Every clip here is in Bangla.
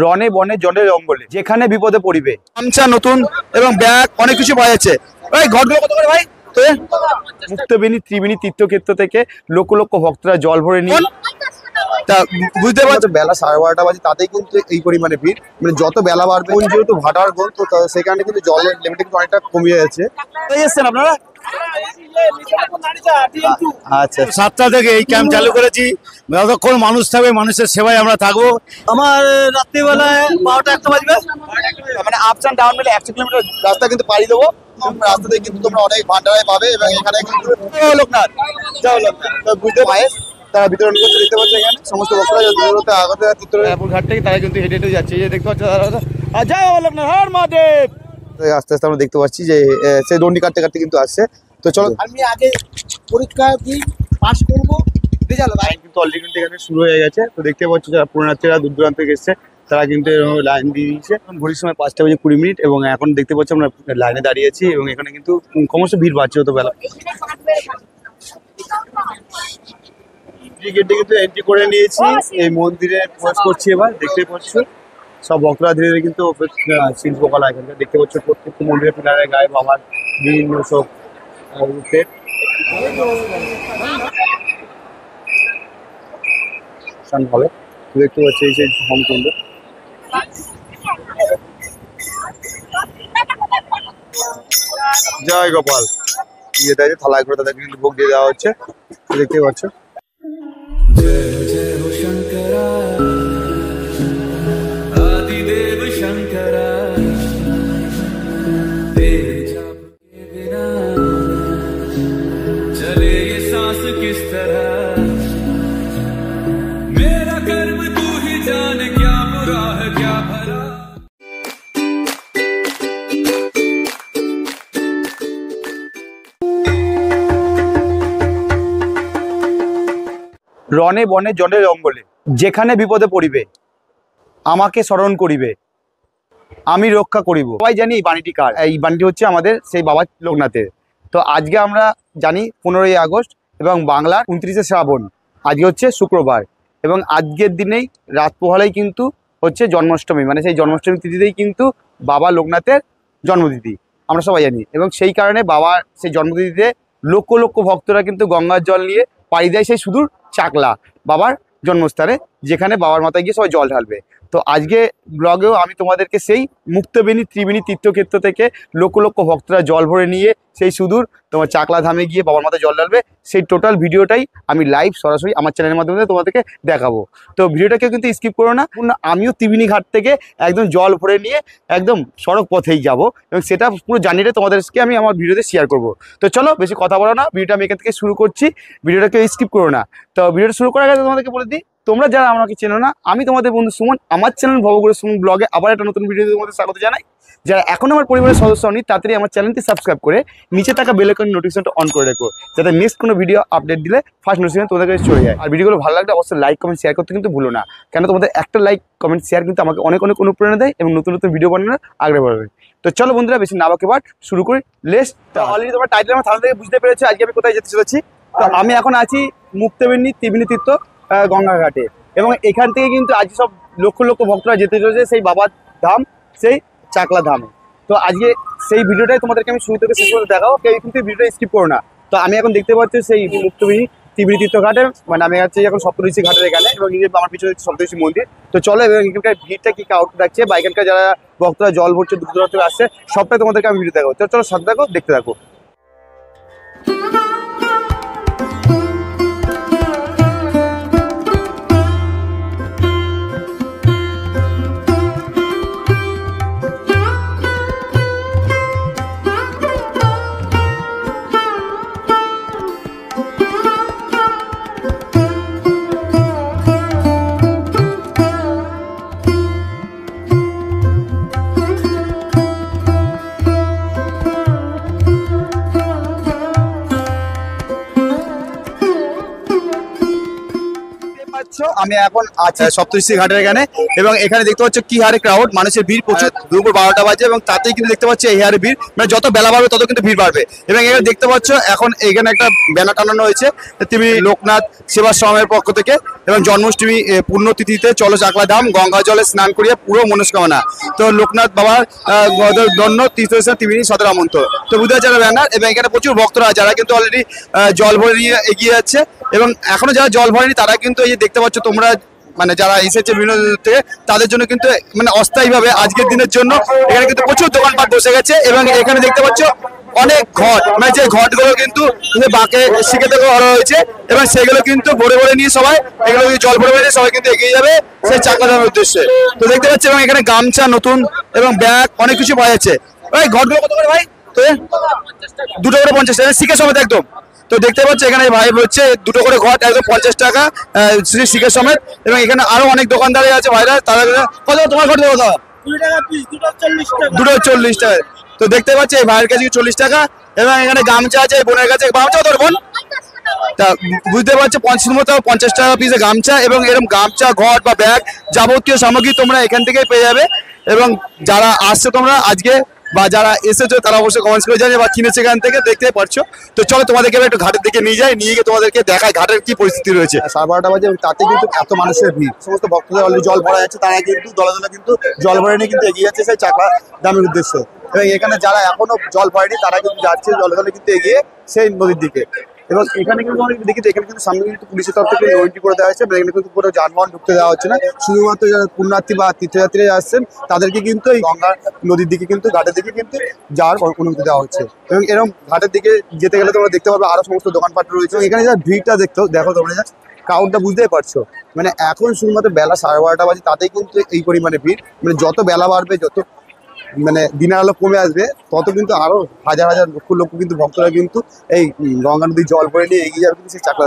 রনে বনে জলে জঙ্গলে যেখানে বিপদে পড়িবে। গামছা নতুন এবং ব্যাগ অনেক কিছু পাওয়া যাচ্ছে। ভাই ঘটগুলো কত করে ভাই? মুক্তবেণী ত্রিবেণী তীর্থক্ষেত্র থেকে লক্ষ লক্ষ ভক্তরা জল ভরে নিয়ে তা বুঝতে পারছো বেলা 12:30 বাজে, তাতেই কিন্তু এই পরিমাণে ভিড়। মানে যত বেলা বাড়বে যেহেতু ভাটার গোল, তো সেখানে কিন্তু জলের লেভেলটা কিন্তু অনেকটা কমে যাচ্ছে। এসছেন আপনারা? আচ্ছা, 7টা থেকে এই ক্যাম্প চালু করেছি। যতক্ষণ মানুষ থাকবে মানুষের সেবায় আমরা থাকবো। আমার রাত্রিবেলায় 12টা-1টা বাজবে, মানে আপস অ্যান্ড ডাউন মিলে 100 কিলোমিটার রাস্তা কিন্তু পাড়ি দেবো। রাস্তাতে কিন্তু তোমরা অনেক ভান্ডারায় পাবে এবং এখানে কিন্তু লোকনাথ বুঝতে পায়েস তারা বিতরণ করতে দেখতে পাচ্ছে। এখানে সমস্ত ভক্তরা দূরতে আগত চিত্তরপুর ঘাট থেকে তারা কিন্তু হেঁটে হেঁটে যাচ্ছে। এই যে দেখতে পাচ্ছ জয় লোকনাথ হর মহাদেব। আস্তে আস্তে আমরা দেখতে পাচ্ছি যে সেই দণ্ডি কাটতে কাটতে কিন্তু আসছে। তো চলো, আমি আগে পরীক্ষা দিয়ে পাস করবো, রেজাল্ট কিন্তু অলরেডি কিন্তু এখানে শুরু হয়ে গেছে। তো দেখতে পাচ্ছ যারা পুরোনার্থীরা দূর দূরান্ত থেকে এসছে তারা কিন্তু লাইন দিয়ে দিয়েছে। ঘড়ির সময় 5:20 এবং এখন দেখতে পাচ্ছি আমরা লাইনে দাঁড়িয়েছি এবং এখানে কিন্তু ক্রমশ ভিড় বাড়ছে হতো বেলা। গেটে কিন্তু এন্ট্রি করে নিয়েছি, এই মন্দিরে প্রবেশ করছি। এবার দেখতে পাচ্ছ সব ভক্তরা ধীরে ধীরে কিন্তু শিল্পকলা এখানকার দেখতে পাচ্ছ। প্রত্যেকটা মন্দিরের পিলারের গায়ে বাবার বিভিন্ন সব রূপের হবে দেখতে পাচ্ছি। এই সেই হোমকুণ্ড, জয় গোপাল দিয়ে দেয় থালায় করে তাদেরকে কিন্তু ভোগ দিয়ে দেওয়া হচ্ছে। দেখতে পাচ্ছ রনে বনে জলে জঙ্গলে যেখানে বিপদে পড়িবে আমাকে স্মরণ করিবে, আমি রক্ষা করিব। সবাই জানি এই বাণীটি কার? এই বাণীটি হচ্ছে আমাদের সেই বাবা লোকনাথের। তো আজকে আমরা জানি 15ই আগস্ট এবং বাংলার 29শে শ্রাবণ। আজকে হচ্ছে শুক্রবার এবং আজকের দিনেই রাত পোহালেই কিন্তু হচ্ছে জন্মাষ্টমী। মানে সেই জন্মাষ্টমী তিথিতেই কিন্তু বাবা লোকনাথের জন্মতিথি আমরা সবাই জানি। এবং সেই কারণে বাবার সেই জন্মতিথিতে লক্ষ লক্ষ ভক্তরা কিন্তু গঙ্গার জল নিয়ে পাড়ি দেয় সেই সুদূর চাকলা বাবার জন্মস্থানে, যেখানে বাবার মাথায় গিয়ে সবাই জল ঢালবে। তো আজকে ব্লগেও আমি তোমাদেরকে সেই মুক্তবেণী ত্রিবেণী তীর্থক্ষেত্র থেকে লক্ষ লক্ষ ভক্তরা জল ভরে নিয়ে সেই সুদূর তোমার চাকলা ধামে গিয়ে বাবার মাথায় জল ঢালবে সেই টোটাল ভিডিওটাই আমি লাইভ সরাসরি আমার চ্যানেলের মাধ্যমে তোমাদেরকে দেখাবো। তো ভিডিওটাকে কিন্তু স্কিপ করো না। আমিও ত্রিবেণী ঘাট থেকে একদম জল ভরে নিয়ে একদম সড়ক পথেই যাব এবং সেটা পুরো জার্নিটা তোমাদেরকে আমি আমার ভিডিওতে শেয়ার করব। তো চলো বেশি কথা বলো না, ভিডিওটা আমি এখান থেকে শুরু করছি। ভিডিওটাকে স্কিপ করো না। তো ভিডিওটা শুরু করার আগে তোমাদেরকে বলে দিই, তোমরা যারা আমাকে চেনো না, আমি তোমাদের বন্ধু সুমন। আমার চ্যানেল ভবগুরু সুমন ব্লগে আবার একটা নতুন ভিডিওতে তোমাদের স্বাগত জানাই। যারা এখন আমার পরিবারের সদস্য হননি তাড়াতাড়ি আমার চ্যানেলটি সাবস্ক্রাইব করে নিচে থাকা বেল আইকন নোটিফিকেশনটা অন করে রেখো, যাতে নেক্সট কোনো ভিডিও আপডেট দিলে ফার্স্ট নোটিফিকেশন তোমাদের কাছে চলে যায়। আর ভিডিওগুলো ভালো লাগলে অবশ্যই লাইক কমেন্ট শেয়ার করতে কিন্তু ভুলো না, কেন তোমাদের একটা লাইক কমেন্ট শেয়ার কিন্তু আমাকে অনেক অনেক অনুপ্রেরণা দেয় এবং নতুন নতুন ভিডিও বানানোর আগ্রহ বাড়বে। তো চলো বন্ধুরা বেশি না বাকি বাট শুরু করি। অলরেডি তোমার টাইটেল আমার থানা থেকে বুঝতে পেরেছো আজকে আমি কোথায় যেতে চলেছি। তো আমি এখন আছি মুক্তবেণী ত্রিবেণী তীর্থ গঙ্গাঘাটে এবং এখান থেকে কিন্তু আজ সব লক্ষ লক্ষ ভক্তরা যেতে চলেছে সেই বাবার ধাম, সেই চাকলা ধামে। তো আজকে সেই ভিডিওটাই তোমাদেরকে আমি শুরু থেকে শেষ করে দেখাবো, কেউ কিন্তু ভিডিওটা স্কিপ করো না। তো আমি এখন দেখতে পাচ্ছি সেই মুক্তবেণী ত্রিবেণী তীর্থ ঘাটে, মানে আমি হচ্ছে এখন সপ্তঋষি ঘাটের এখানে এবং আমার পিছনে সপ্তঋষি মন্দির। তো চলো এবং এখানকার ভিড়টা কি আউট রাখছে বা এখানকার যারা ভক্তরা জল ভরছে দূর দূরান্ত থেকে আসছে সবটাই তোমাদেরকে আমি ভিডিও দেখাবো। তো চলো সাথে থাকো, দেখতে থাকো। আমি এখন আছি সপ্তর্ষি ঘাটের এখানে, এবং এখানে দেখতে পাচ্ছ কি হারে ক্রাউড, মানুষের ভিড় প্রচুর। দুপুর 12টা বাজে এবং তাতেই কিন্তু দেখতে পাচ্ছি এই হারে ভিড়, মানে যত বেলা বাড়বে তত কিন্তু ভিড় বাড়বে। এবং এখানে দেখতে পাচ্ছ এখন এখানে একটা ব্যানার টানানো হয়েছে, তিনি লোকনাথ সেবা সমাজের পক্ষ থেকে, এবং জন্মাষ্টমী পুণ্যতিথিতে চলো চাকলা ধাম, গঙ্গা জলে স্নান করিয়া পুরো মনস্কামনা। তো লোকনাথ বাবার দন্য তীর্থস্থান ত্রিবেণী সদর আমন্ত, তো বুঝতে পারছে ব্যানার। এবং এখানে প্রচুর ভক্তরা যারা কিন্তু অলরেডি জল ভরে নিয়ে এগিয়ে যাচ্ছে, এবং এখনো যারা জল ভরেনি তারা কিন্তু এই যে দেখতে পাচ্ছ তোমরা, মানে যারা এসেছে বিভিন্ন থেকে, তাদের জন্য কিন্তু মানে অস্থায়ীভাবে আজকের দিনের জন্য এখানে কিন্তু প্রচুর দোকানপাট বসে গেছে। এবং এখানে দেখতে পাচ্ছ অনেক ঘট, মানে যে ঘটগুলো কিন্তু বাঁকে শিখে থেকে করা হয়েছে, এবং সেগুলো কিন্তু ভরে ভরে নিয়ে সবাই, এগুলো জল ভরে ভরে নিয়ে সবাই কিন্তু এগিয়ে যাবে সেই চাকলা ধামের উদ্দেশ্যে। তো দেখতে পাচ্ছি এবং এখানে গামছা নতুন এবং ব্যাগ অনেক কিছু পাওয়া যাচ্ছে। ভাই ঘটগুলো কত করে ভাই? তো 2 করে 50 টাকা শিখে সমেত একদম। তো দেখতে পাচ্ছি এখানে ভাই হচ্ছে 2 করে ঘট একদম 50 টাকা শ্রী শিখের সমেত। এবং এখানে আরো অনেক দোকানদারই আছে ভাইরা, তারা কত তোমার ঘট দেবো? 2 টাকা পিস, 2টা 40 টাকা। 2টো 40 টাকা। তো দেখতে পাচ্ছি এই ভাইয়ের কাছে 40 টাকা, এবং এখানে গামছা আছে এই বোনের কাছে। গামছা তোর বোন তা বুঝতে পারছো 50 টাকা পিসে গামছা, এবং এরকম গামছা ঘট বা ব্যাগ যাবতীয় সামগ্রী তোমরা এখান থেকেই পেয়ে যাবে। এবং যারা আসছে তোমরা আজকে বা যারা এসেছো তারা অবশ্যই কমেন্টস করে জানিয়ে বা কিনেছে এখান থেকে, দেখতে পারছো। তো চলো তোমাদেরকে একটু ঘাটের দিকে নিয়ে যাই, নিয়ে গিয়ে তোমাদেরকে দেখায় ঘাটের কি পরিস্থিতি রয়েছে। 12:30 বাজে এবং তাতে কিন্তু এত মানুষের ভিড়, সমস্ত ভক্তদের অলরেডি জল ভরা যাচ্ছে, তারা কিন্তু দলে দলে কিন্তু জল ভরে নিয়ে কিন্তু এগিয়ে যাচ্ছে সেই চাকলা ধামের উদ্দেশ্যে। এবং এখানে যারা এখনো জল ভরেনি তারা কিন্তু যাচ্ছে দলে দলে কিন্তু এগিয়ে সেই নদীর দিকে। এবং এখানে কিন্তু অনেক দেখি এখানে কিন্তু সামনে কিন্তু পুলিশের তরফ থেকে এন্ট্রি করে দেওয়া হয়েছে, এখানে কিন্তু কোনো যানবাহন ঢুকতে দেওয়া হচ্ছে না। শুধুমাত্র যারা পুণ্যার্থী বা তীর্থযাত্রীরা আসছেন তাদেরকে কিন্তু এই গঙ্গা নদীর দিকে কিন্তু ঘাটের দিকে কিন্তু যাওয়ার অনুমতি দেওয়া হচ্ছে। এবং এরকম ঘাটের দিকে যেতে গেলে তোমরা দেখতে পাবে আরো সমস্ত দোকানপাট রয়েছে। এবং এখানে যা ভিড়টা দেখো তোমরা যা ক্রাউডটা বুঝতেই পারছো, মানে এখন শুধুমাত্র বেলা 12:30 বাজে তাতেই কিন্তু এই পরিমাণে ভিড়। মানে যত বেলা বাড়বে, যত মানে দিনের আলো কমে আসবে, তত কিন্তু আরো হাজার হাজার লক্ষ লক্ষ কিন্তু ভক্তরা কিন্তু এই গঙ্গা নদীর জল ভরে নিয়ে এগিয়ে যাবে কিন্তু সেই চাকলা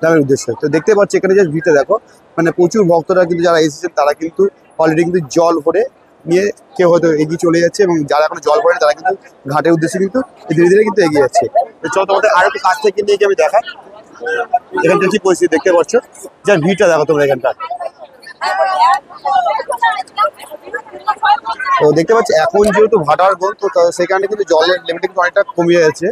ধামের উদ্দেশ্যে। তো দেখতে পাচ্ছি এখানে যে ভিড়টা দেখো, মানে প্রচুর ভক্তরা কিন্তু যারা এসেছেন তারা কিন্তু অলরেডি কিন্তু জল ভরে নিয়ে কেউ হয়তো এগিয়ে চলে যাচ্ছে, এবং যারা এখন জল ভরে তারা কিন্তু ঘাটের উদ্দেশ্যে কিন্তু ধীরে ধীরে কিন্তু এগিয়ে যাচ্ছে। তো চলো তোমাদের আরো একটু কাছ থেকে নিয়ে গিয়ে আমি দেখাই এখানটা কি পরিস্থিতি দেখতে পাচ্ছ, যার ভিড়টা দেখো তোমরা এখানটা। তো দেখতে পাচ্ছি এখন যেহেতু ভাটার গোল, তো সেখানে কিন্তু জলের লেভেলটা কিন্তু অনেকটা কমে যাচ্ছে।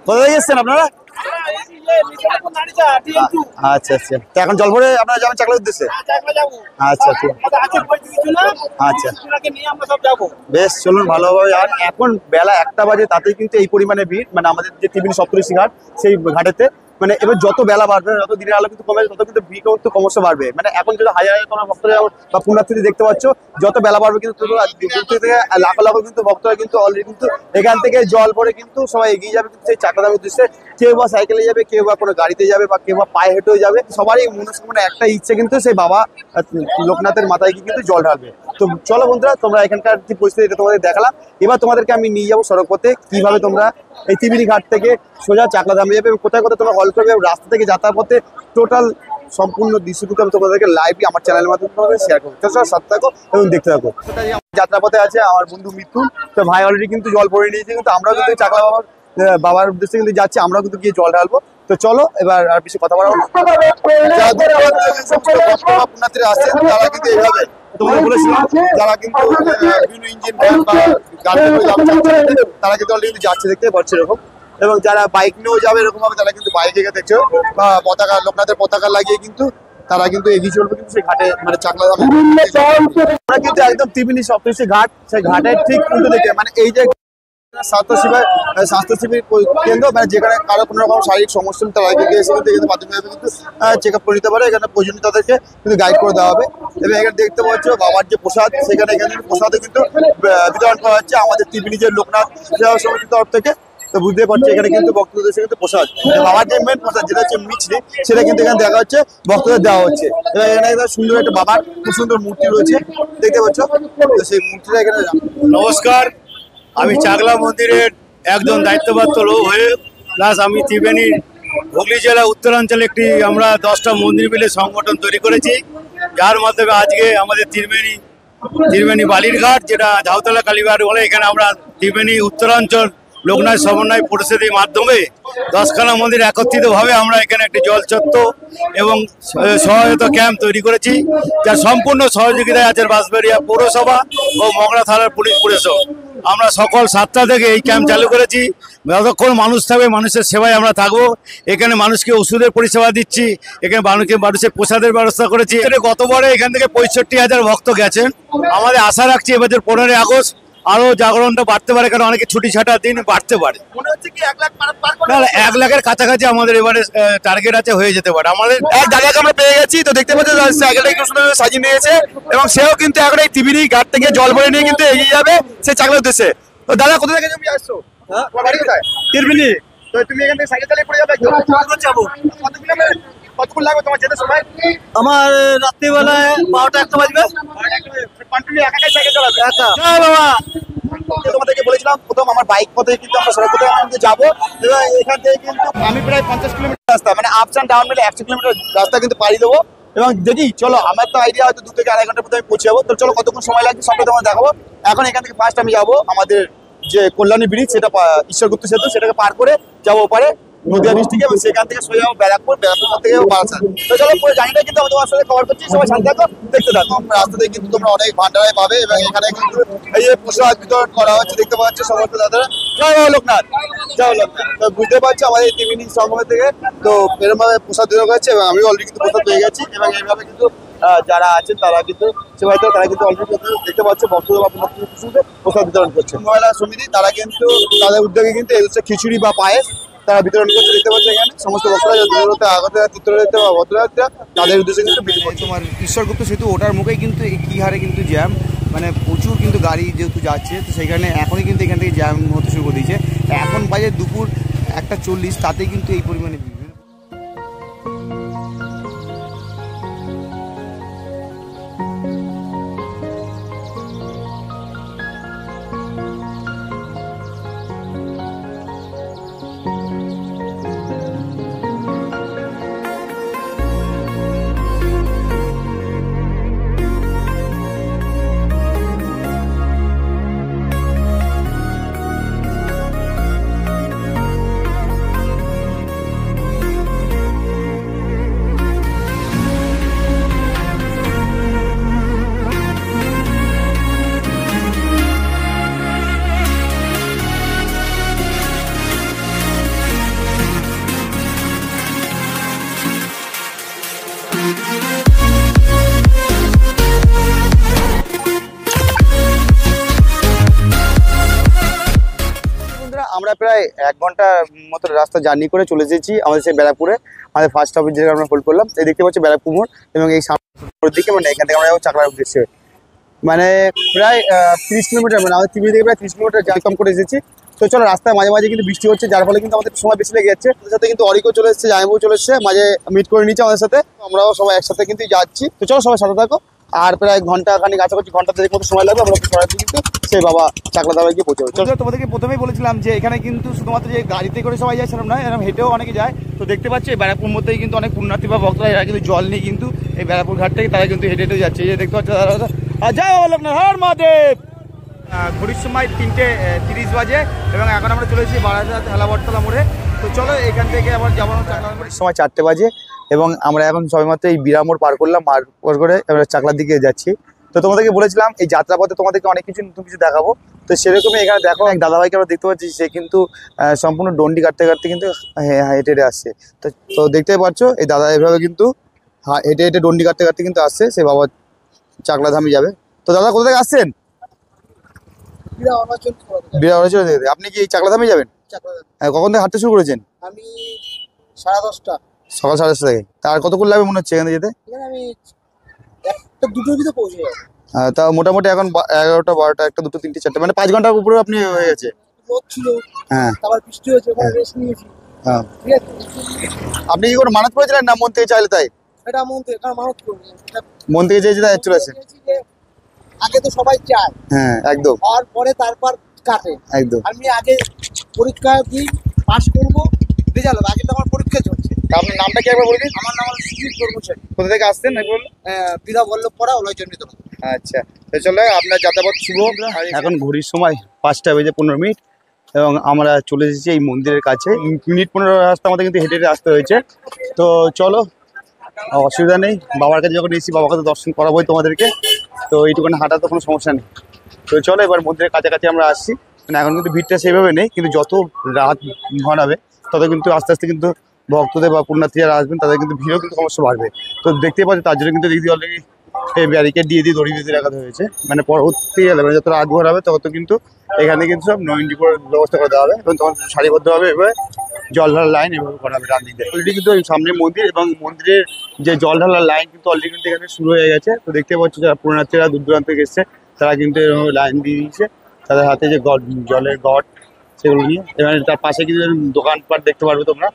কোথায় এসেছেন আপনারা? আচ্ছা আচ্ছা, তো এখন জল ভরে আপনারা যাবেন চাকলার উদ্দেশ্যে? আচ্ছা ঠিক আচ্ছা, বেশ চলুন ভালোভাবে। আর এখন বেলা 1টা বাজে তাতেই কিন্তু এই পরিমাণে ভিড়, মানে আমাদের যে ত্রিবেণী সপ্তর্ষি ঘাট সেই ঘাটেতে। মানে এবার যত বেলা বাড়বে, যত দিনের আলো কিন্তু কমে, তত কিন্তু ভিড় কিন্তু ক্রমশ বাড়বে। মানে এখন যদি হাজার হাজার তোমরা ভক্তরা বা পুণ্যার্থী দেখতে পাচ্ছ, যত বেলা বাড়বে কিন্তু দূর থেকে লাখো লাখো কিন্তু ভক্তরা কিন্তু অলরেডি কিন্তু এখান থেকে জল ভরে কিন্তু সবাই এগিয়ে যাবে কিন্তু সেই চাকলা ধামের উদ্দেশ্যে। কেউ বা সাইকেলে যাবে, কেউ বা কোনো গাড়িতে যাবে, বা কেউ বা পায়ে হেঁটেও যাবে। সবারই মনস্কামনা একটা ইচ্ছে কিন্তু সেই বাবা লোকনাথের মাথায় গিয়ে কিন্তু জল ঢালবে। তো চলো বন্ধুরা, তোমরা এখানকার যে পরিস্থিতি এটা তোমাদের দেখালাম, এবার তোমাদেরকে আমি নিয়ে যাবো সড়ক পথে, কিভাবে তোমরা এই ত্রিবেণী ঘাট থেকে সোজা চাকলা ধামে যাবে এবং কোথায় কোথায় তোমরা হল করবে, রাস্তা থেকে যাতায়াত পথে টোটাল সম্পূর্ণ দৃশ্যটুকু আমি তোমাদেরকে লাইভলি আমার চ্যানেলের মাধ্যমে শেয়ার করবো। তো সাথে থাকো এবং দেখতে থাকো। যাত্রাপথে আছে আমার বন্ধু মিথুন, তো ভাই অলরেডি কিন্তু জল ভরে নিয়েছে, কিন্তু আমরাও কিন্তু চাকলা বাবার উদ্দেশ্যে কিন্তু যাচ্ছি, আমরাও কিন্তু গিয়ে জল ঢালবো। তো চলো এবার আর বেশি কথা বলা পুণ্যার্থীরা আসছেন তারা কিন্তু এইভাবে তোমাদের বলেছিলাম, যারা কিন্তু বিভিন্ন ইঞ্জিন ভ্যান বা গাড়ি তারা কিন্তু অলরেডি যাচ্ছে, দেখতে পাচ্ছি এরকম। এবং যারা বাইক নিয়েও যাবে এরকম ভাবে তারা কিন্তু বাইকে গিয়ে দেখছো বা পতাকা লোকনাথের পতাকা লাগিয়ে কিন্তু তারা কিন্তু এগিয়ে চলবে কিন্তু সেই ঘাটে, মানে চাকলা ধামে। আমরা কিন্তু একদম ত্রিবেণী সপ্তর্ষি ঘাট, সেই ঘাটের ঠিক উল্টো দিকে, মানে এই যে স্বাস্থ্যসেবী কেন্দ্র, মানে যেখানে কারো কোনো রকম শারীরিক সমস্যা তারা কিন্তু এসে কিন্তু এখানে প্রাথমিকভাবে কিন্তু চেক আপ করে নিতে পারে। এখানে প্রয়োজনীয় তাদেরকে কিন্তু গাইড করে দেওয়া হবে। এবং এখানে দেখতে পাচ্ছ বাবার যে প্রসাদ, সেখানে এখানে প্রসাদে কিন্তু বিতরণ করা হচ্ছে আমাদের ত্রিবেণী যে লোকনাথ সেবা সমিতির তরফ থেকে। তো বুঝতে পারছি এখানে কিন্তু ভক্তদের কিন্তু প্রসাদ, বাবার যে মেন প্রসাদ যেটা হচ্ছে মিছরি, সেটা কিন্তু এখানে দেখা হচ্ছে ভক্তদের দেওয়া হচ্ছে। এবং এখানে একটা সুন্দর একটা বাবার খুব সুন্দর মূর্তি রয়েছে, দেখতে পাচ্ছ। তো সেই মূর্তিটা এখানে। নমস্কার, আমি চাকলা মন্দিরের একজন দায়িত্বপ্রাপ্ত লোক হয়ে প্লাস আমি ত্রিবেণীর হুগলি জেলা উত্তরাঞ্চলে একটি আমরা 10টা মন্দির মিলে সংগঠন তৈরি করেছি, যার মাধ্যমে আজকে আমাদের ত্রিবেণী বালিরঘাট, যেটা ঝাউতলা কালীবাড়ি বলে, এখানে আমরা ত্রিবেণী উত্তরাঞ্চল লোকনাথ সমন্বয় পরিষদের মাধ্যমে 10খানা মন্দির একত্রিতভাবে আমরা এখানে একটি জল চত্বর এবং সহায়তা ক্যাম্প তৈরি করেছি, যার সম্পূর্ণ সহযোগিতায় আছেন বাঁশবেড়িয়া পৌরসভা ও মগরা থানার পুলিশ প্রশাসন। আমরা সকাল 7টা থেকে এই ক্যাম্প চালু করেছি। যতক্ষণ মানুষ থাকবে মানুষের সেবায় আমরা থাকবো। এখানে মানুষকে ওষুধের পরিষেবা দিচ্ছি, এখানে মানুষের প্রসাদের ব্যবস্থা করেছি। গতবারে এখান থেকে 65,000 ভক্ত গেছেন। আমাদের আশা রাখছি এবছর 15ই আগস্ট আরো জাগরণটা বাড়তে পারে, কারণ অনেকে ছুটি ছাটার দিন বাড়তে পারে। মনে হচ্ছে কি 1 লাখ পার করে? না, 1 লাখের কাছাকাছি আমাদের এবারে টার্গেট আছে, হয়ে যেতে পারে। আমাদের এক দাদাকে আমরা পেয়ে গেছি, তো দেখতে পাচ্ছি সাইকেলটা একটু সুন্দর সাজিয়ে নিয়েছে এবং সেও কিন্তু এখন এই ত্রিবেণী ঘাট থেকে জল ভরে নিয়ে কিন্তু এগিয়ে যাবে সে চাকলার উদ্দেশ্যে। তো দাদা, কোথা থেকে তুমি আসছো? তোমার বাড়ি কোথায়? ত্রিবেণী। তো তুমি এখান থেকে সাইকেল চালিয়ে পড়ে যাবে একদম? যাবো। কতক্ষণ লাগবে তোমার যেতে সময়? আমার রাত্রিবেলায় 12টা 1টা বাজবে। কন্টিনিউ একাই সাইকেল চালাবে? একা। হ্যাঁ বাবা। তোমাদেরকে বলেছিলাম প্রথম আমার বাইক পথে কিন্তু আমরা সড়ক পথে কিন্তু যাবো, এবং এখান থেকে কিন্তু আমি প্রায় 50 কিলোমিটার রাস্তা, মানে আপস অ্যান্ড ডাউন মিলে 100 কিলোমিটার রাস্তা কিন্তু পাড়ি দেবো। এবং দেখি, চলো, আমার তো আইডিয়া হয়তো 2 থেকে 2.5 ঘন্টার মধ্যে আমি পৌঁছে যাবো। তো চলো, কতক্ষণ সময় লাগবে সবটা তোমার দেখাবো। এখন এখান থেকে ফার্স্ট আমি যাবো আমাদের যে কল্যাণী ব্রিজ, সেটা ঈশ্বরগুপ্ত সেতু, সেটাকে পার করে যাবো ওপারে নদিয়া ডিস্ট্রিক্টে, এবং সেখান থেকে সোজা যাবো ব্যারাকপুর থেকে বারাসাত। তো চলো, পুরো জার্নিটা কিন্তু আমি তোমার সাথে কভার করছি। সবাই শান্তি থাকো, দেখতে থাকো। রাস্তাতে কিন্তু তোমরা অনেক ভান্ডারায় পাবে, এবং এখানে কিন্তু এই যে প্রসাদ বিতরণ করা হচ্ছে, দেখতে পাচ্ছ সমস্ত দাদারা। জয় বাবা লোকনাথ, জয় লোকনাথ। তো বুঝতে পারছো আমাদের ত্রিবেণী সংগমের থেকে তো এরকম ভাবে প্রসাদ বিতরণ হচ্ছে, এবং আমি অলরেডি কিন্তু প্রসাদ পেয়ে গেছি। এবং এইভাবে কিন্তু যারা আছেন তারা কিন্তু তারা কিন্তু অলরেডি দেখতে পাচ্ছ ভক্তদের প্রসাদ বিতরণ করছে। মহিলা সমিতি তারা কিন্তু তাদের উদ্যোগে কিন্তু এই হচ্ছে খিচুড়ি বা পায়েস তারা বিতরণ করছে, দেখতে পাচ্ছ। এখানে সমস্ত ভক্তরা আগত তীর্থযাত্রী বা ভদ্রযাত্রীরা তাদের উদ্দেশ্যে কিন্তু তোমার ঈশ্বরগুপ্ত সেতু ওটার মুখেই কিন্তু কি হারে কিন্তু জ্যাম, মানে প্রচুর কিন্তু গাড়ি যেহেতু যাচ্ছে, তো সেইখানে এখনই কিন্তু এখান থেকে জ্যাম হতে শুরু করে দিয়েছে। এখন বাজে দুপুর 1:40, তাতে কিন্তু এই পরিমাণে ভিড়। আমরা প্রায় 1 ঘন্টার মতো রাস্তা জার্নি করে চলে এসেছি আমাদের সেই ব্যারাকপুরে। আমাদের ফার্স্ট স্টপের জায়গায় আমরা হোল্ড করলাম। এই দেখতে পাচ্ছি ব্যারাকপুর মোড়, এবং এই সামনের দিকে মানে এখান থেকে আমরা যাবো চাকলার উদ্দেশ্যে। মানে প্রায় 30 কিলোমিটার, মানে আমাদের ত্রিবেণী থেকে প্রায় 30 কিলোমিটার জার্নি করে এসেছি। তো চলো, রাস্তায় মাঝে মাঝে কিন্তু বৃষ্টি হচ্ছে, যার ফলে কিন্তু আমাদের সময় বেশি লেগে যাচ্ছে। আমাদের সাথে কিন্তু অরিকও চলে এসেছে, জামাইবাবু চলে এসেছে, মাঝে মিট করে নিচ্ছে আমাদের সাথে। আমরাও সবাই একসাথে কিন্তু যাচ্ছি। তো চলো, সবাই সাথে থাকো। আর প্রায় ঘন্টাখানিক কাছাকাছি, ঘন্টা থেকে মতো সময় লাগবে। আমরা সরাসরি কিন্তু সেই বাবা চাকলা দাবায় গিয়ে পৌঁছে যাবো। তোমাদেরকে প্রথমেই বলেছিলাম যে এখানে কিন্তু শুধুমাত্র যে গাড়িতে করে সবাই যায় সেরকম নয়, এরকম হেঁটেও অনেকে যায়। তো দেখতে পাচ্ছি এই ব্যারাকপুর মধ্যেই কিন্তু অনেক পুণ্যার্থী বা ভক্তরা এরা কিন্তু জল নিয়ে কিন্তু এই ব্যারাকপুর ঘাট থেকে তারা কিন্তু হেঁটে হেঁটে যাচ্ছে। এই যে দেখতে পাচ্ছি জয় বাবা লোকনাথ, হর মহাদেব। ঘড়ির সময় 3:30 বাজে, এবং এখন আমরা চলে এসেছি বারাসাত হেলাবরতলা মোড়ে। তো চলো, এখান থেকে আবার যাবো সময় 4টে বাজে, এবং আমরা এখন সবেমাত্র এই বিরামোড় পার করলাম, পার করে আমরা চাকলার দিকে যাচ্ছি। তো তোমাদেরকে বলেছিলাম এই যাত্রাপথে তোমাদেরকে অনেক কিছু নতুন কিছু দেখাবো। তো সেরকমই এখানে দেখো এক দাদাভাইকে আমরা দেখতে পাচ্ছি, সে কিন্তু সম্পূর্ণ ডন্ডি কাটতে কাটতে কিন্তু হেঁটে হেঁটে আসছে। তো দেখতেই পাচ্ছ এই দাদা এভাবে কিন্তু হেঁটে হেঁটে ডন্ডি কাটতে কাটতে কিন্তু আসছে, সে বাবা চাকলা ধামে যাবে। তো দাদা, কোথা থেকে আসছেন? আপনি কি চাকলা ধামে যাবেন? হ্যাঁ, কখন থেকে হাঁটতে শুরু করেছেন? আমি 10:30। সকাল 10:30 থেকে। তার কতক্ষণ লাগবে মনে হচ্ছে এখানে যেতে? আমি 1-2টোর ভিতরে পৌঁছে যাবো। তা মোটামুটি এখন 11টা 12টা 1টা 2টো 3টে 4টে, মানে 5 ঘন্টার উপরে আপনি হয়ে গেছে। রোদ ছিল, হ্যাঁ, তারপর বৃষ্টি হয়েছে, ওখানে রেস্ট নিয়েছি। হ্যাঁ, ঠিক আছে। আপনি কি কোনো মানত করেছিলেন না মন থেকে চাইলে তাই? এটা মন থেকে, কারণ মানত করিনি। মন থেকে চেয়েছি তাই চলে আসে। আগে তো সবাই চায়, হ্যাঁ একদম, আর পরে তারপর কাটে। একদম। আমি আগে পরীক্ষা দিই, পাস করবো, রেজাল্ট হবে, আগে তো আমার পরীক্ষা চলছে। আপনার নামটা কি একবার বলে দিন? আমার নাম হলো সুজিত কর্মচারী, কোথা থেকে আসছেন বলুন? বিধা বল্লভপাড়া ওলাইচন্ডী তলা। আচ্ছা, তো চলো আপনার যাতায়াত শুভ। এখন ঘড়ির সময় 5:15 এবং আমরা চলে এসেছি এই মন্দিরের কাছে। মিনিট 15 রাস্তা আমাদের কিন্তু হেঁটে হেঁটে আসতে হয়েছে। তো চলো, অসুবিধা নেই, বাবার কাছে যখন এসেছি বাবার কাছে দর্শন করাবোই তোমাদেরকে, তো এইটুকুনি হাঁটা তো কোনো সমস্যা নেই। তো চলো এবার মন্দিরের কাছাকাছি আমরা আসছি। মানে এখন কিন্তু ভিড়টা সেভাবে নেই, কিন্তু যত রাত ঘনাবে তত কিন্তু আস্তে আস্তে কিন্তু ভক্তদের বা পুণ্যার্থী যারা আসবেন তাদের কিন্তু ভিড়ও কিন্তু সমস্যা বাড়বে। তো দেখতে পাচ্ছি তার জন্য কিন্তু দিদি অলরেডি এই ব্যারিকেড দিয়ে দড়ি বেঁধে রাখা হয়েছে। মানে পরবর্তী গেলে মানে যত রাত ঘর হবে তত কিন্তু এখানে কিন্তু সব নইন্টি করে ব্যবস্থা করে দেওয়া হবে এবং তখন সারিবদ্ধভাবে এভাবে জল ঢালার লাইন এভাবে করা হবে ডান দিকে। অলরেডি কিন্তু এই সামনে মন্দির এবং মন্দিরের যে জল ঢালার লাইন কিন্তু অলরেডি কিন্তু এখানে শুরু হয়ে গেছে। তো দেখতে পাচ্ছি যারা পুণ্যার্থীরা দূর দূরান্ত থেকে এসছে তারা কিন্তু এরকম লাইন দিয়ে দিয়েছে তাদের হাতে যে জলের গট সেগুলো নিয়ে। এবং তার পাশে কিন্তু দোকানপাট দেখতে পারবে তোমরা,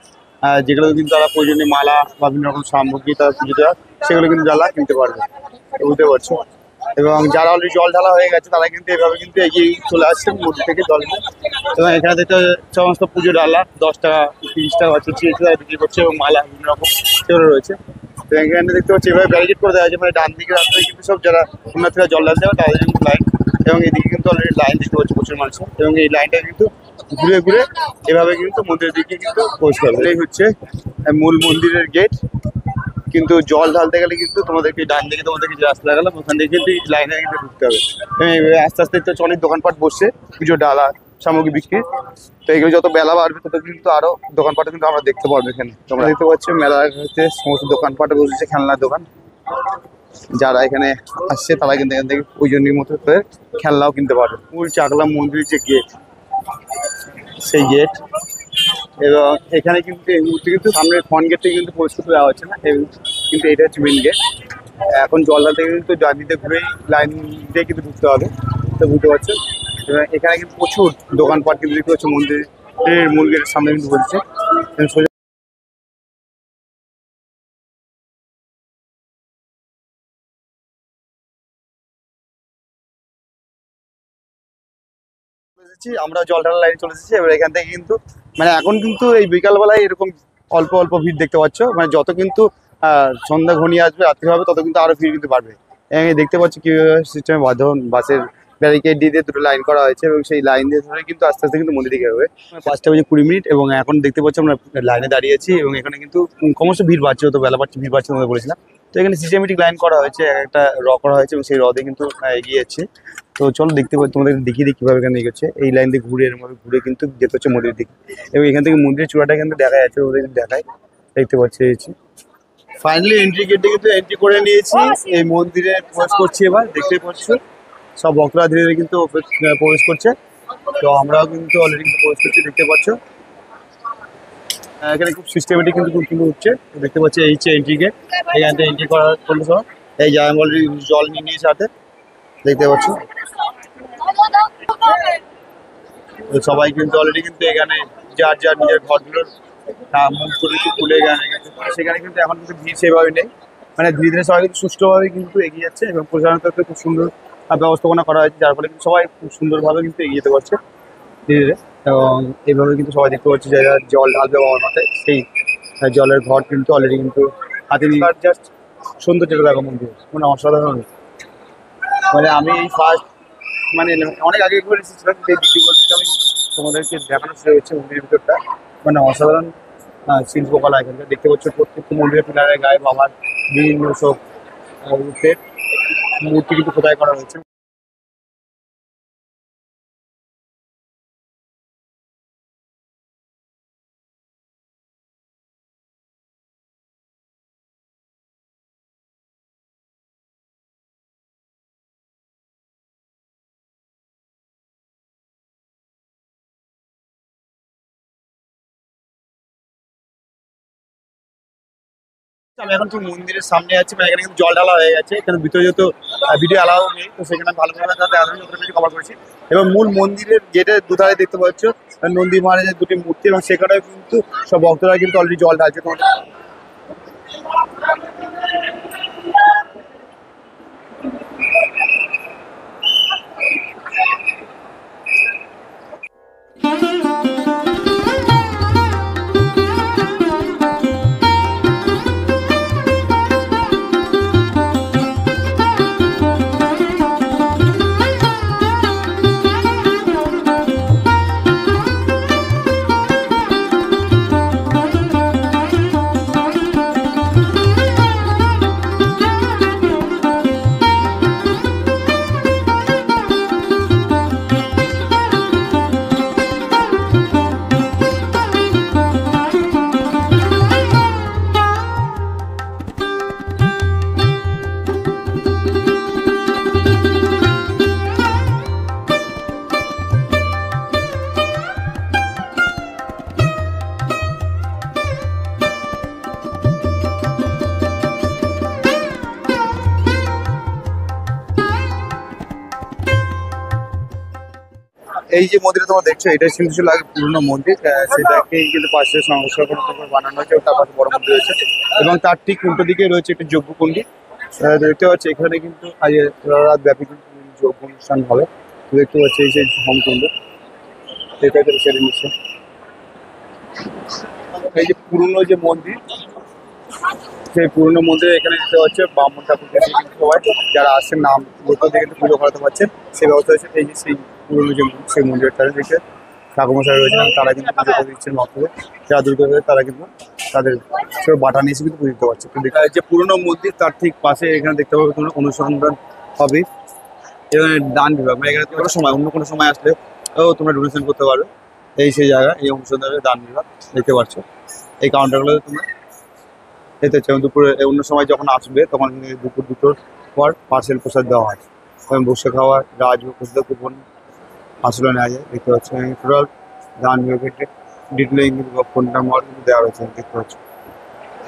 যেগুলো কিন্তু তারা প্রয়োজনীয় মালা বা বিভিন্ন রকম সামগ্রী তারা পুজো দেওয়া সেগুলো কিন্তু জ্বালা কিনতে পারবে, বুঝতে পারছো। এবং যারা অলরেডি জল ঢালা হয়ে গেছে তারা কিন্তু এভাবে কিন্তু এগিয়ে চলে আসছে মন্দির থেকে জল নিয়ে। এবং এখানে দেখতে সমস্ত পুজো ডালা 10 টাকা 30 টাকা তারা বিক্রি করছে এবং মালা বিভিন্ন রকম সেগুলো রয়েছে। তো এখানে দেখতে পাচ্ছি এভাবে ব্যারিকেড করে দেওয়া হয়েছে, মানে ডান দিকে রাস্তায় কিন্তু সব যারা পুণ্যার্থীরা জল ঢালতে হবে তাদের কিন্তু লাইন, এবং এদিকে কিন্তু অলরেডি লাইন দেখতে পাচ্ছি প্রচুর মানুষের। এবং এই লাইনটা কিন্তু ঘুরে ঘুরে এভাবে কিন্তু মন্দিরের দিকে কিন্তু পৌঁছতে হবে। এই হচ্ছে মূল মন্দিরের গেট। কিন্তু জল ঢালতে গেলে কিন্তু তোমাদেরকে ডান দিকে তোমাদেরকে যে রাস্তা লাগালাম ওখান থেকে কিন্তু লাইনে কিন্তু ঢুকতে হবে। আস্তে আস্তে তো অনেক দোকানপাট বসছে পুজো ডালা সামগ্রী বিক্রি। তো এগুলো যত বেলা বাড়বে তত কিন্তু আরো দোকানপাট কিন্তু আমরা দেখতে পারবো। এখানে তোমরা দেখতে পাচ্ছ মেলার হচ্ছে সমস্ত দোকানপাটে বসেছে, খেলনার দোকান। যারা এখানে আসছে তারা কিন্তু এখান থেকে প্রয়োজনীয় মতো করে খেলনাও কিনতে পারবে। মূল চাকলা মন্দিরের যে গেট, সেই গেট, এবং এখানে কিন্তু এই মুহূর্তে কিন্তু সামনের ফ্রন্ট গেট থেকে কিন্তু প্রবেশ করতে দেওয়া হচ্ছে না, কিন্তু এটা হচ্ছে মেন গেট। এখন জলদা থেকে কিন্তু জার্নিতে ঘুরেই লাইন দিয়ে কিন্তু ঢুকতে হবে, তো বুঝতে পারছো। এবং এখানে কিন্তু প্রচুর দোকানপাট কিন্তু দেখতে পাচ্ছ মন্দিরের মূল গেটের সামনে কিন্তু বলছে। আমরা জল ঢালার লাইনে চলে এসেছি। এবার এখান থেকে কিন্তু মানে এখন কিন্তু এই বিকালবেলায় এরকম অল্প অল্প ভিড় দেখতে পাচ্ছ। মানে যত কিন্তু সন্ধ্যা ঘনিয়ে আসবে রাত্রি হবে তত কিন্তু আরো ভিড় কিন্তু বাড়বে। দেখতে পাচ্ছি কিভাবে সিস্টেমে বাঁধন বাসের ব্যারিকেড দিয়ে দুটো লাইন করা হয়েছে এবং সেই লাইন দিয়ে ধরে কিন্তু আস্তে আস্তে কিন্তু মন্দির দিকে হবে। 5:20 এবং এখন দেখতে পাচ্ছি আমরা লাইনে দাঁড়িয়ে আছি এবং এখানে কিন্তু ক্রমশ ভিড় বাড়ছে, তো বেলা বাড়ছে ভিড় বাড়ছে তোমাদের বলেছিলাম। তো এখানে সিস্টেমেটিক লাইন করা হয়েছে, একটা করা হয়েছে এবং সেই রদে কিন্তু এগিয়ে যাচ্ছে। তো চলো দেখতে পাচ্ছি, তোমাদের দেখিয়ে দিই কীভাবে এখানে এগোচ্ছে। এই লাইন দিয়ে ঘুরে এর মধ্যে ঘুরে কিন্তু যেতে হচ্ছে মন্দিরের দিকে এবং এখান থেকে মন্দিরের চূড়াটা কিন্তু দেখা যাচ্ছে, ওদের দেখায় দেখতে পাচ্ছি। ফাইনালি এন্ট্রি গেটে কিন্তু এন্ট্রি করে নিয়েছি, এই মন্দিরে প্রবেশ করছি। এবার দেখতে পাচ্ছ সব ভক্তরা ধীরে ধীরে কিন্তু প্রবেশ করছে, তো আমরাও কিন্তু অলরেডি কিন্তু প্রবেশ করছি দেখতে পাচ্ছ। এখানে খুব সিস্টেমেটিক কিন্তু খুব সুন্দর হচ্ছে দেখতে পাচ্ছি। এই হচ্ছে এন্ট্রি গেট, এখান থেকে এন্ট্রি করার করলে সব এই যে আমি অলরেডি জল নিয়ে নিয়েছি হাতে দেখতে পাচ্ছ। সবাই কিন্তু অলরেডি কিন্তু এখানে যার যার নিজের ঘরগুলোর মুখ করে খুলে সেখানে কিন্তু এখন কিন্তু ভিড় সেভাবে নেই। মানে ধীরে ধীরে সবাই কিন্তু সুষ্ঠুভাবে কিন্তু এগিয়ে যাচ্ছে এবং প্রশাসন তরফে খুব সুন্দর ব্যবস্থাপনা করা হয়েছে, যার ফলে কিন্তু সবাই খুব সুন্দরভাবে কিন্তু এগিয়ে যেতে পারছে ধীরে ধীরে। এবং এইভাবে কিন্তু সবাই দেখতে পাচ্ছে যারা জল ঢালবে বাবার মাথায়, সেই জলের ঘট কিন্তু অলরেডি কিন্তু হাতে নিয়ে জাস্ট সৌন্দর্যটা দেখো মন্দির মানে অসাধারণ। মানে আমি এই ফার্স্ট মানে অনেক আগে করে এসেছিলাম, সেই দ্বিতীয়বার আমি তোমাদেরকে দেখানো শুরু হচ্ছে মন্দিরের ভিতরটা। মানে অসাধারণ শিল্পকলা এখানকার দেখতে পাচ্ছ। প্রত্যেকটা মন্দিরের পিলারের গায়ে বাবার বিভিন্ন সব রূপের মূর্তি কিন্তু খোদাই করা হয়েছে। আমি এখন তো মন্দিরের সামনে আছি, মানে এখানে কিন্তু জল ঢালা হয়ে গেছে। এখানে ভিতরে যেহেতু ভিডিও অ্যালাউ নেই, তো সেখানে ভালোভাবে কভার করেছি। এবং মূল মন্দিরের গেটের দুধারে দেখতে পাচ্ছ নন্দী মহারাজের দুটি মূর্তি, এবং সেখানেও কিন্তু সব ভক্তরা কিন্তু অলরেডি জল ঢালছে। তোমাদের এই যে মন্দিরটা তোমরা দেখছো এটা কিন্তু ছিল আগে পুরনো মন্দির, সেটাকে কিন্তু পাশে সংস্কার করে বানানো হয়েছে, তার পাশে বড় মন্দির রয়েছে এবং তার ঠিক উল্টো দিকে রয়েছে একটি যজ্ঞকুণ্ডী। দেখতে পাচ্ছি এখানে কিন্তু আজ রাত ব্যাপী কিন্তু যজ্ঞ অনুষ্ঠান হবে। দেখতে পাচ্ছি এই যে হোমকুণ্ড, এটা ছেড়ে নিচ্ছে। এই যে পুরনো যে মন্দির, সেই পুরনো মন্দিরে এখানে দেখতে পাচ্ছে ব্রাহ্মণ ঠাকুরকে সবাই যারা আসছেন নাম গোত্র দিয়ে কিন্তু পুজো করাতে পারছেন, সেই ব্যবস্থা হয়েছে। এই যে সেই পুরনো যে সেই মন্দিরটা দেখে ঠাকুরমশাই রয়েছেন, তারা কিন্তু পুজো করে দিচ্ছেন ভক্তদের, যারা দুর্গা পুজো তারা কিন্তু তাদের ছোট বাটা নিয়ে এসে কিন্তু পুজো দিতে পারছে। যে পুরনো মন্দির তার ঠিক পাশে এখানে দেখতে পাবে কোনো অনুসন্ধান হবে, এখানে দান বিভাগ, মানে এখানে কোনো সময় অন্য কোনো সময় আসলে তোমরা ডোনেশন করতে পারবে। এই সেই জায়গা, এই অনুসন্ধানের দান বিভাগ দেখতে পাচ্ছ। এই কাউন্টারগুলো তোমরা এতে হচ্ছে দুপুরে অন্য সময় যখন আসবে তখন দুপুর দুটোর পর পার্সেল প্রসাদ দেওয়া হয় এবং বসে খাওয়া রাজভোগ প্রসাদ কুপন আসলে নেওয়া যায়। দেখতে পাচ্ছি টোটাল দান বিভাগের ডিটেলে ফোন নাম্বার কিন্তু দেওয়া রয়েছে দেখতে পাচ্ছি।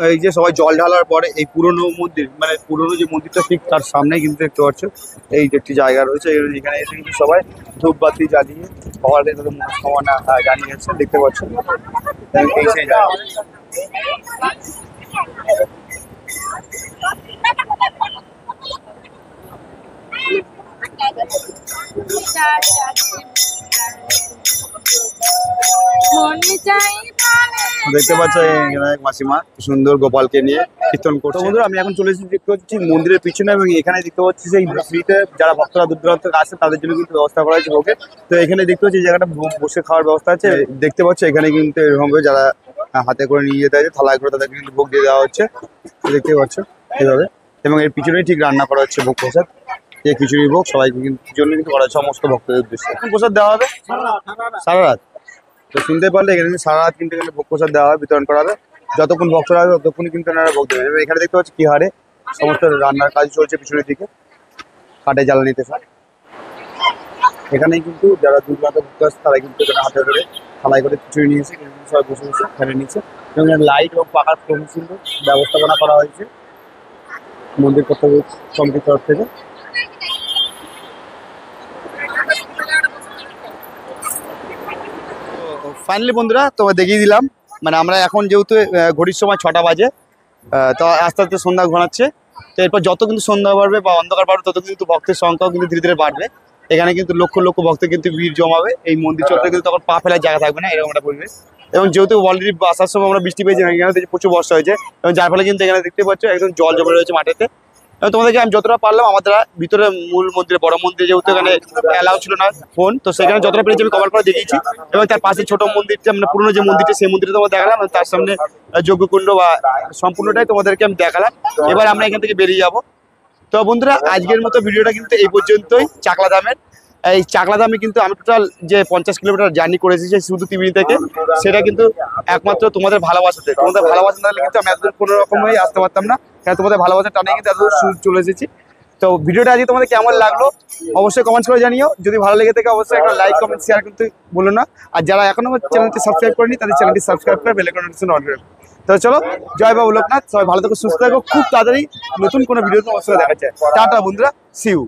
এই যে সবাই জল ঢালার পরে এই পুরনো মন্দির, মানে পুরনো যে মন্দিরটা ঠিক তার সামনেই কিন্তু দেখতে পাচ্ছ এই যে একটি জায়গা রয়েছে, এখানে এসে কিন্তু সবাই ধূপবাতি জ্বালিয়ে ভগবানের তাদের মনস্কামনা জানিয়ে যাচ্ছে দেখতে পাচ্ছ। এই সেই জায়গা। দেখতে পাচ্ছ এখানে মাসিমা সুন্দর গোপালকে নিয়ে কীর্তন করছে। বন্ধুরা আমি এখন চলে এসেছি দেখতে পাচ্ছি মন্দিরের পিছনে, এবং এখানে দেখতে পাচ্ছি সেই ফ্রিতে যারা ভক্তরা দূর দূরান্ত থেকে আসে তাদের জন্য কিন্তু ব্যবস্থা করা হয়েছে ভোগে। তো এখানে দেখতে পাচ্ছি এই জায়গাটা বসে খাওয়ার ব্যবস্থা আছে। দেখতে পাচ্ছ এখানে কিন্তু এরকম যারা হাতে করে নিয়ে যেতে আছে থালায় করে তাদেরকে কিন্তু ভোগ দিয়ে দেওয়া হচ্ছে, দেখতে পাচ্ছ এইভাবে। এবং এর পিছনেই ঠিক রান্না করা হচ্ছে ভোগ প্রসাদ, যে খিচুড়ি ভোগ সবাইকে কিন্তু জন্য কিন্তু করা হচ্ছে সমস্ত ভক্তদের উদ্দেশ্যে। এখন প্রসাদ দেওয়া হবে সারা রাত, তো শুনতে পারলে এখানে কিন্তু সারা রাত কিন্তু এখানে ভোগ প্রসাদ দেওয়া হবে, বিতরণ করা হবে। যতক্ষণ ভক্তরা হবে ততক্ষণই কিন্তু এনারা ভোগ দেবে। এবং এখানে দেখতে পাচ্ছি কি হারে সমস্ত রান্নার কাজ চলছে পিছনের দিকে, কাঠে জ্বালানিতে সব। এখানেই কিন্তু যারা দূর দূরান্ত ভক্ত আসছে তারা কিন্তু এখানে হাতে করে থালায় করে খিচুড়ি নিয়েছে, সবাই বসে বসে এখানে নিচ্ছে। এবং লাইট এবং পাখার খুব সুন্দর ব্যবস্থাপনা করা হয়েছে মন্দির কর্তৃপক্ষ কমিটির তরফ থেকে। ফাইনালি বন্ধুরা তোমায় দেখিয়ে দিলাম, মানে আমরা এখন যেহেতু ঘড়ির সময় 6টা বাজে, তো আস্তে আস্তে সন্ধ্যা ঘনাচ্ছে। তো এরপর যত কিন্তু সন্ধ্যা বাড়বে বা অন্ধকার বাড়বে তত কিন্তু ভক্তের সংখ্যাও কিন্তু ধীরে ধীরে বাড়বে। এখানে কিন্তু লক্ষ লক্ষ ভক্ত কিন্তু ভিড় জমাবে, এই মন্দির চত্বরে কিন্তু তখন পা ফেলার জায়গা থাকবে না, এরকম একটা পরিবেশ। এবং যেহেতু অলরেডি আসার সময় আমরা বৃষ্টি পেয়েছি, এখানে প্রচুর বর্ষা হয়েছে এবং যার ফলে কিন্তু এখানে দেখতে পাচ্ছ একদম জল জমে রয়েছে মাঠেতে। এবং তোমাদেরকে আমি যতটা পারলাম আমাদের ভিতরে মূল মন্দিরে বড় মন্দিরে যেহেতু এখানে অ্যালাউ ছিল না ফোন, তো সেখানে যতটা পেরেছি আমি কভার করে দেখিয়েছি। এবং তার পাশে ছোট মন্দিরটা মানে পুরোনো যে মন্দিরটা সেই মন্দিরটা তোমাদের দেখালাম, তার সামনে যজ্ঞকুণ্ড বা সম্পূর্ণটাই তোমাদেরকে আমি দেখালাম। এবার আমরা এখান থেকে বেরিয়ে যাব। তো বন্ধুরা আজকের মতো ভিডিওটা কিন্তু এই পর্যন্তই। চাকলাদামের এই চাকলাদামে কিন্তু আমি টোটাল যে 50 কিলোমিটার জার্নি করেছি সেই শুধু ত্রিবেণী থেকে, সেটা কিন্তু একমাত্র তোমাদের ভালোবাসাতে। তোমাদের ভালোবাসা না হলে কিন্তু আমি এতদূর কোনো রকমই আসতে পারতাম না, কারণ তোমাদের ভালোবাসা টানে কিন্তু এতদূর চলে এসেছি। তো ভিডিওটা আজকে তোমাদের কেমন লাগলো অবশ্যই কমেন্টস করে জানিও। যদি ভালো লেগে থাকে অবশ্যই একটা লাইক কমেন্ট শেয়ার করতে ভুলো না। আর যারা এখনো আমার চ্যানেলটি সাবস্ক্রাইব করেনি তাদের চ্যানেলটি সাবস্ক্রাইব করে বেল আইকন নোটিফিকেশন অন করে। তো চলো, জয় বাবু লোকনাথ, সবাই ভালো থেকো, সুস্থ থাকো। খুব তাড়াতাড়ি নতুন কোনো ভিডিওতে অবশ্যই দেখা যায়। টাটা বন্ধুরা, সি ইউ।